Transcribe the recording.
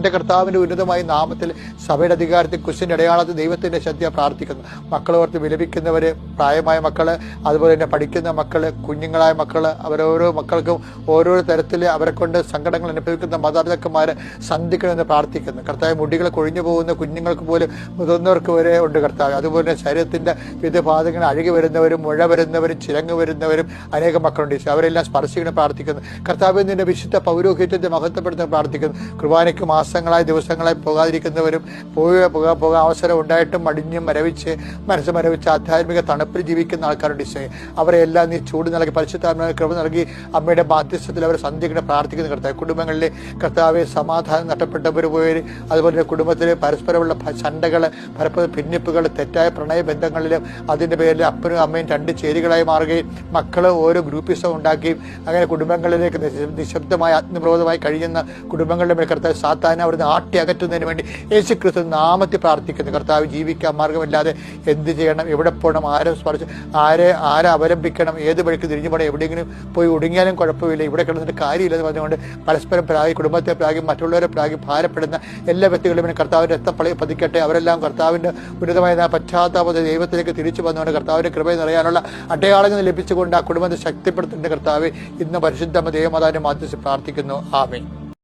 എൻ്റെ കർത്താവിൻ്റെ ഉന്നതമായ നാമത്തിൽ സഭയുടെ അധികാരത്തിൽ കുശിൻ്റെ അടയാളത്തിൽ ദൈവത്തിൻ്റെ ശക്തിയെ പ്രാർത്ഥിക്കുന്നു. മക്കളോർത്ത് വിലപിക്കുന്നവർ, പ്രായമായ മക്കൾ, അതുപോലെ തന്നെ പഠിക്കുന്ന മക്കൾ, കുഞ്ഞുങ്ങളായ മക്കൾ, അവരോരോ മക്കൾക്കും ഓരോ തരത്തിൽ അവരെ കൊണ്ട് സങ്കടങ്ങൾ അനുഭവിക്കുന്ന മാതാപിതാക്കന്മാർ സന്ധിക്കണമെന്ന് പ്രാർത്ഥിക്കുന്നു. കർത്താവ് മുടികൾ കൊഴിഞ്ഞു പോകുന്ന കുഞ്ഞുങ്ങൾക്ക് പോലും മുതിർന്നവർക്ക് വരെ ഉണ്ട് കർത്താവ്. അതുപോലെ ശരീരത്തിൻ്റെ വിവിധ ഭാഗങ്ങൾ അഴുകി വരുന്നവരും മുഴ വരുന്നവരും ചിരങ്ങ് വരുന്നവരും അനേകം മക്കളുണ്ട്. അവരെല്ലാം സ്പർശിക്കണം പ്രാർത്ഥിക്കുന്നു. കർത്താവ് നിന്റെ വിശുദ്ധ പൗരോഹിത്യത്തെ മഹത്വപ്പെടുത്താൻ പ്രാർത്ഥിക്കുന്നു. കുർബാനയ്ക്ക് മാസങ്ങളായി ദിവസങ്ങളായി പോകാതിരിക്കുന്നവരും പോകാൻ അവസരം ഉണ്ടായിട്ടും മടിഞ്ഞും മരവിച്ച് മനസ്സ് മരവിച്ച് ആധ്യാത്മിക തണുപ്പിൽ ജീവിക്കുന്ന ആൾക്കാരുണ്ട്. അവരെ എല്ലാം നീ ചൂട് നൽകി പരിശുദ്ധാത്മാവിനെ കൃപ നൽകി അമ്മയുടെ ബാധ്യസ്ഥത്തിൽ അവർ സന്ധിക്കണം പ്രാർത്ഥിക്കുന്ന കർത്താവ്. കുടുംബങ്ങളിലെ കർത്താവെ സമാധാനം നഷ്ടപ്പെട്ടവർ പോയി, അതുപോലെ കുടുംബത്തിലെ പരസ്പരമുള്ള ചണ്ടകൾ, പരസ്പര ഭിന്നിപ്പുകൾ, തെറ്റായ പ്രണയബന്ധങ്ങളിലും അതിൻ്റെ പേരിൽ അപ്പനും അമ്മയും രണ്ട് ചേരികളായി മാറുകയും മക്കൾ ഓരോ ഗ്രൂപ്പിസം ഉണ്ടാക്കുകയും അങ്ങനെ കുടുംബങ്ങളിലേക്ക് നിശബ്ദമായി ആത്മപ്രബോധമായി കഴിയുന്ന കുടുംബങ്ങളുടെ മേൽ കർത്താവ് സാത്താനെ അവിടുന്ന് ആട്ടി അകറ്റുന്നതിന് വേണ്ടി യേശുക്രിസ്തു നാമത്തിൽ പ്രാർത്ഥിക്കുന്നു. കർത്താവ് ജീവിക്കാൻ മാർഗമില്ലാതെ എന്ത് ചെയ്യണം, എവിടെ പോകണം, ആരെ സ്പർശിച്ച് ആരെ അവലംബിക്കണം, ഏത് വഴിക്ക് തിരിഞ്ഞു പോകണം, എവിടെയെങ്കിലും പോയി ഒടുങ്ങിയാലും കുഴപ്പമില്ല, ഇവിടെ കിടന്നിട്ട് കാര്യമില്ലെന്ന് പറഞ്ഞുകൊണ്ട് പരസ്പരം പ്രാഗി, കുടുംബത്തെ പ്രാഗി, മറ്റുള്ളവരെ പ്രാഗി ഭാരപ്പെടുന്ന എല്ലാ വ്യക്തികളുടെ കർത്താവിൻ്റെ രക്തപ്പളി പതിക്കട്ടെ. അവരെല്ലാം കർത്താവിൻ്റെ ഉന്നതമായ പശ്ചാത്താപത ദൈവത്തിലേക്ക് തിരിച്ചു വന്നുകൊണ്ട് കർത്താവിൻ്റെ കൃപയിൽ നിറയാനുള്ള അടയാളങ്ങൾ ലഭിച്ചുകൊണ്ട് ആ കുടുംബത്തെ ശക്തിപ്പെടുത്തേണ്ട കർത്താവ് ഇന്ന് പരിശുദ്ധ ദൈവമാതാവിന്റെ മാധ്യസ്ഥത്തിൽ പ്രാർത്ഥിക്കുന്നു. ആമേൻ.